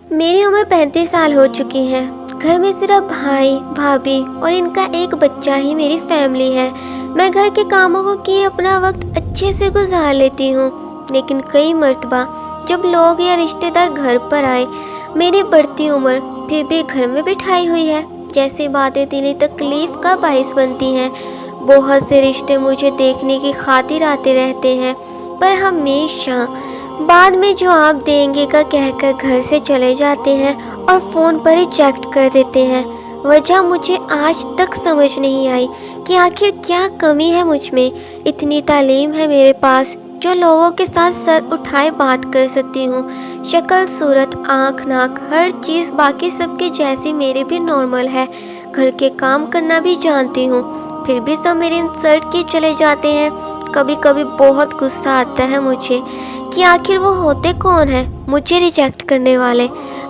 मेरी उम्र 35 साल हो चुकी है। घर में सिर्फ भाई भाभी और इनका एक बच्चा ही मेरी फैमिली है। मैं घर के कामों को किए अपना वक्त अच्छे से गुजार लेती हूँ, लेकिन कई मर्तबा जब लोग या रिश्तेदार घर पर आए, मेरी बढ़ती उम्र फिर भी घर में बिठाई हुई है। जैसी बातें दिली तकलीफ का बाइस बनती हैं। बहुत से रिश्ते मुझे देखने की खातिर आते रहते हैं, पर हमेशा बाद में जवाब देंगे का कहकर घर से चले जाते हैं और फ़ोन पर रिजेक्ट कर देते हैं। वजह मुझे आज तक समझ नहीं आई कि आखिर क्या कमी है मुझ में। इतनी तालीम है मेरे पास जो लोगों के साथ सर उठाए बात कर सकती हूँ। शक्ल सूरत आँख नाक हर चीज़ बाकी सबके जैसी मेरी भी नॉर्मल है। घर के काम करना भी जानती हूँ, फिर भी सब मेरे इंसल्ट किए चले जाते हैं। कभी कभी बहुत गुस्सा आता है मुझे कि आखिर वो होते कौन हैं मुझे रिजेक्ट करने वाले।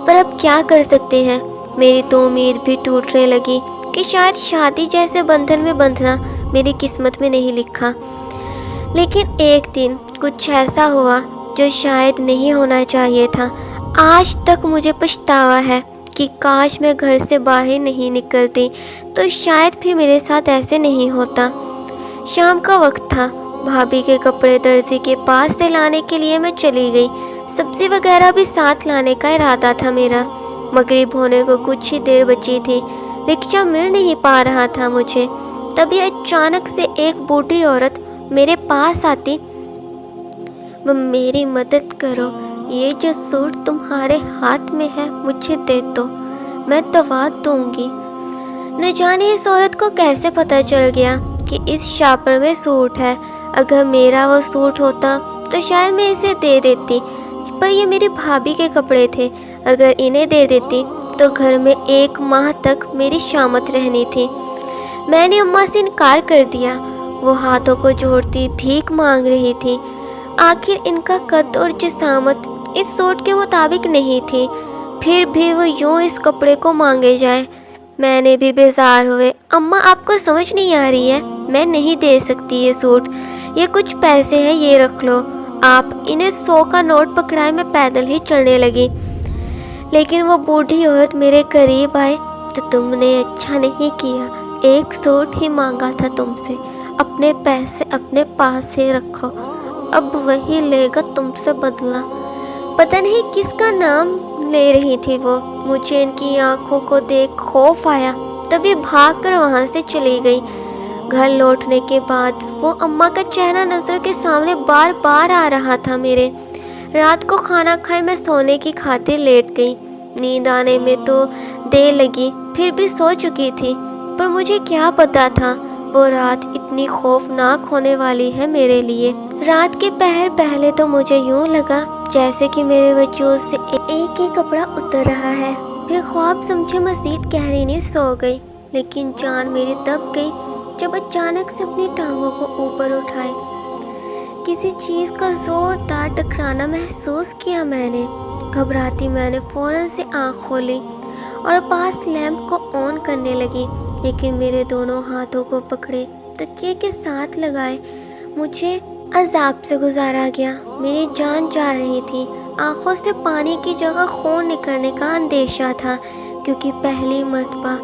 पर अब क्या कर सकते हैं। मेरी तो उम्मीद भी टूटने लगी कि शायद शादी जैसे बंधन में बंधना मेरी किस्मत में नहीं लिखा। लेकिन एक दिन कुछ ऐसा हुआ जो शायद नहीं होना चाहिए था। आज तक मुझे पछतावा है कि काश मैं घर से बाहर नहीं निकलती तो शायद भी मेरे साथ ऐसे नहीं होता। शाम का वक्त था। भाभी के कपड़े दर्जी के पास से लाने के लिए मैं चली गई। सब्जी वगैरह भी साथ लाने का इरादा था मेरा। मगरिब होने को कुछ ही देर बची थी। रिक्शा मिल नहीं पा रहा था मुझे। तभी अचानक से एक बूढ़ी औरत मेरे पास आती, मेरी मदद करो, ये जो सूट तुम्हारे हाथ में है मुझे दे दो, मैं दवा दूंगी। न जाने इस औरत को कैसे पता चल गया कि इस शापर में सूट है। अगर मेरा वो सूट होता तो शायद मैं इसे दे देती, पर ये मेरी भाभी के कपड़े थे। अगर इन्हें दे देती तो घर में 1 माह तक मेरी शामत रहनी थी। मैंने अम्मा से इनकार कर दिया। वो हाथों को जोड़ती भीख मांग रही थी। आखिर इनका कद और जिसामत इस सूट के मुताबिक नहीं थी, फिर भी वो यूँ इस कपड़े को मांगे जाए। मैंने भी बेजार हुए, अम्मा आपको समझ नहीं आ रही है, मैं नहीं दे सकती ये सूट, ये कुछ पैसे हैं, ये रख लो आप। इन्हें 100 का नोट पकड़ाए मैं पैदल ही चलने लगी। लेकिन वो बूढ़ी औरत मेरे करीब आए, तो तुमने अच्छा नहीं किया, एक सूट ही मांगा था तुमसे, अपने पैसे अपने पास ही रखो, अब वही लेगा तुमसे बदला। पता नहीं किसका नाम ले रही थी वो। मुझे इनकी आंखों को देख खौफ आया, तभी भागकर वहाँ से चली गई। घर लौटने के बाद वो अम्मा का चेहरा नज़र के सामने बार बार आ रहा था मेरे। रात को खाना खाए मैं सोने की खातिर लेट गई। नींद आने में तो देर लगी, फिर भी सो चुकी थी। पर मुझे क्या पता था वो रात इतनी खौफनाक होने वाली है मेरे लिए। रात के पहर पहले तो मुझे यूँ लगा जैसे कि मेरे वजूद से एक ही कपड़ा उतर रहा है। फिर ख्वाब समझे मजीद गहरी नींद सो गई। लेकिन जान मेरी तब गई जब अचानक से अपनी टांगों को ऊपर उठाए किसी चीज़ का जोरदार टकराना महसूस किया मैंने। घबराती मैंने फ़ौरन से आँख खोली और पास लैंप को ऑन करने लगी, लेकिन मेरे दोनों हाथों को पकड़े तकिए के साथ लगाए मुझे अजाब से गुजारा गया। मेरी जान जा रही थी। आँखों से पानी की जगह खून निकलने का अंदेशा था, क्योंकि पहली मर्तबा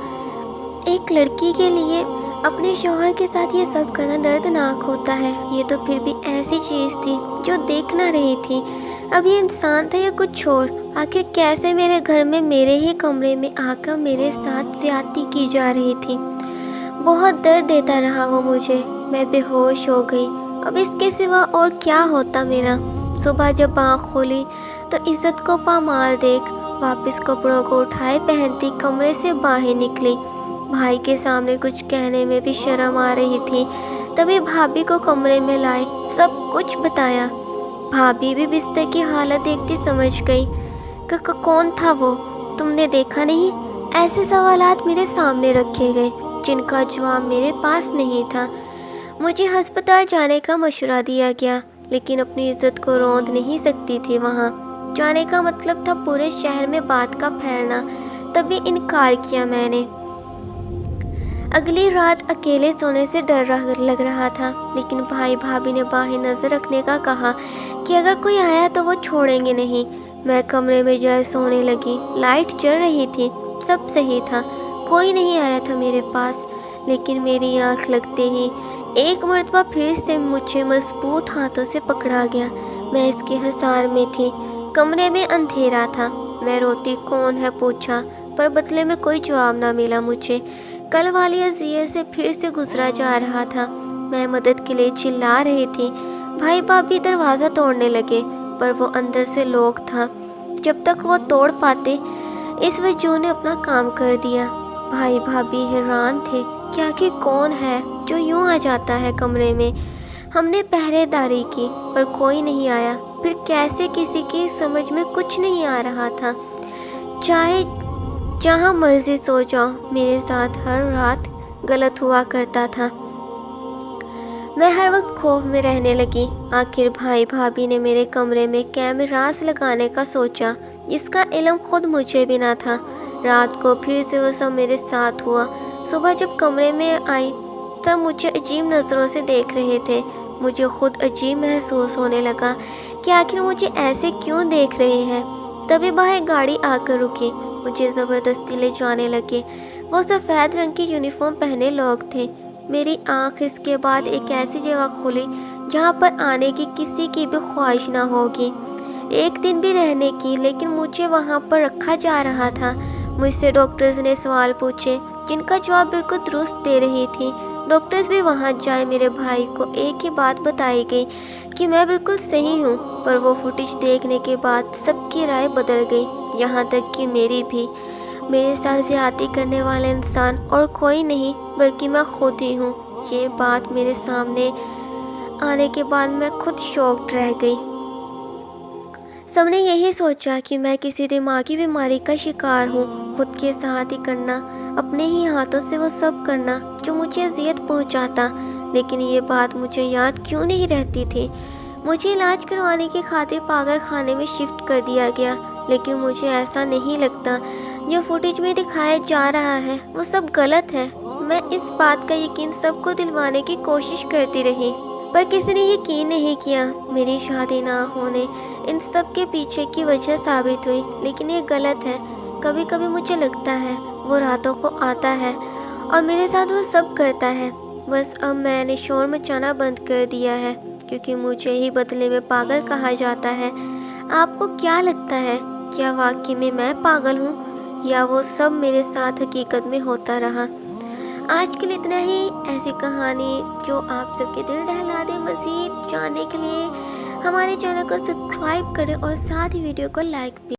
एक लड़की के लिए अपने शौहर के साथ ये सब करना दर्दनाक होता है। ये तो फिर भी ऐसी चीज़ थी जो देख ना रही थी। अब ये इंसान था या कुछ और। आखिर कैसे मेरे घर में मेरे ही कमरे में आकर मेरे साथ ज्यादती की जा रही थी। बहुत दर्द देता रहा वो मुझे। मैं बेहोश हो गई। अब इसके सिवा और क्या होता मेरा। सुबह जब आँख खोली तो इज़्ज़त को पामाल देख वापस कपड़ों को उठाए पहनती कमरे से बाहर निकली। भाई के सामने कुछ कहने में भी शर्म आ रही थी। तभी भाभी को कमरे में लाए सब कुछ बताया। भाभी भी बिस्तर की हालत देखती समझ गई। कौन था वो, तुमने देखा नहीं? ऐसे सवालात मेरे सामने रखे गए जिनका जवाब मेरे पास नहीं था। मुझे अस्पताल जाने का मशवरा दिया गया, लेकिन अपनी इज्जत को रौंद नहीं सकती थी। वहाँ जाने का मतलब था पूरे शहर में बात का फैलना। तभी इनकार किया मैंने। अगली रात अकेले सोने से डर लग रहा था, लेकिन भाई भाभी ने बाहर नज़र रखने का कहा कि अगर कोई आया तो वो छोड़ेंगे नहीं। मैं कमरे में जाए सोने लगी। लाइट जल रही थी, सब सही था, कोई नहीं आया था मेरे पास। लेकिन मेरी आँख लगते ही एक मर्तबा फिर से मुझे मजबूत हाथों से पकड़ा गया। मैं इसके हिसार में थी। कमरे में अंधेरा था। मैं रोती कौन है पूछा, पर बदले में कोई जवाब ना मिला मुझे। कल वाली अज़ियत से फिर से गुजरा जा रहा था। मैं मदद के लिए चिल्ला रही थी। भाई भाभी दरवाज़ा तोड़ने लगे, पर वो अंदर से लॉक था। जब तक वो तोड़ पाते, इस वजह ने अपना काम कर दिया। भाई भाभी हैरान थे कि आखिर कौन है जो यूं आ जाता है कमरे में। हमने पहरेदारी की, पर कोई नहीं आया। फिर कैसे, किसी की समझ में कुछ नहीं आ रहा था। चाहे जहाँ मर्जी सो जाओ, मेरे साथ हर रात गलत हुआ करता था। मैं हर वक्त खौफ में रहने लगी। आखिर भाई भाभी ने मेरे कमरे में कैमरास लगाने का सोचा, जिसका इल्म खुद मुझे भी ना था। रात को फिर से वो सब मेरे साथ हुआ। सुबह जब कमरे में आई, तब मुझे अजीब नज़रों से देख रहे थे। मुझे खुद अजीब महसूस होने लगा कि आखिर मुझे ऐसे क्यों देख रहे हैं। तभी बाहर गाड़ी आकर रुकी। मुझे ज़बरदस्ती ले जाने लगे। वो सफ़ेद रंग की यूनिफॉर्म पहने लोग थे। मेरी आँख इसके बाद एक ऐसी जगह खुली जहाँ पर आने की किसी की भी ख्वाहिश ना होगी, एक दिन भी रहने की। लेकिन मुझे वहाँ पर रखा जा रहा था। मुझसे डॉक्टर्स ने सवाल पूछे, जिनका जवाब बिल्कुल दुरुस्त दे रही थी। डॉक्टर्स भी वहाँ जाए, मेरे भाई को एक ही बात बताई गई कि मैं बिल्कुल सही हूँ। पर वो फुटेज देखने के बाद सबकी राय बदल गई, यहाँ तक कि मेरी भी। मेरे साथ ज़्यादती करने वाला इंसान और कोई नहीं बल्कि मैं खुद ही हूँ। ये बात मेरे सामने आने के बाद मैं खुद शॉक्ड रह गई। सबने यही सोचा कि मैं किसी दिमागी बीमारी का शिकार हूँ। खुद के साथ ही करना, अपने ही हाथों से वो सब करना जो मुझे अजियत पहुँचाता। लेकिन ये बात मुझे याद क्यों नहीं रहती थी। मुझे इलाज करवाने की खातिर पागल खाने में शिफ्ट कर दिया गया। लेकिन मुझे ऐसा नहीं लगता जो फुटेज में दिखाया जा रहा है वो सब गलत है। मैं इस बात का यकीन सबको दिलवाने की कोशिश करती रही, पर किसी ने यकीन नहीं किया। मेरी शादी ना होने इन सब के पीछे की वजह साबित हुई। लेकिन ये गलत है। कभी कभी मुझे लगता है वो रातों को आता है और मेरे साथ वो सब करता है। बस अब मैंने शोर मचाना बंद कर दिया है, क्योंकि मुझे ही बदले में पागल कहा जाता है। आपको क्या लगता है, क्या वाकई में मैं पागल हूँ, या वो सब मेरे साथ हकीकत में होता रहा? आज के लिए इतना ही। ऐसी कहानी जो आप सबके दिल दहला दे। मज़ीद जानने के लिए हमारे चैनल को सब्सक्राइब करें और साथ ही वीडियो को लाइक भी।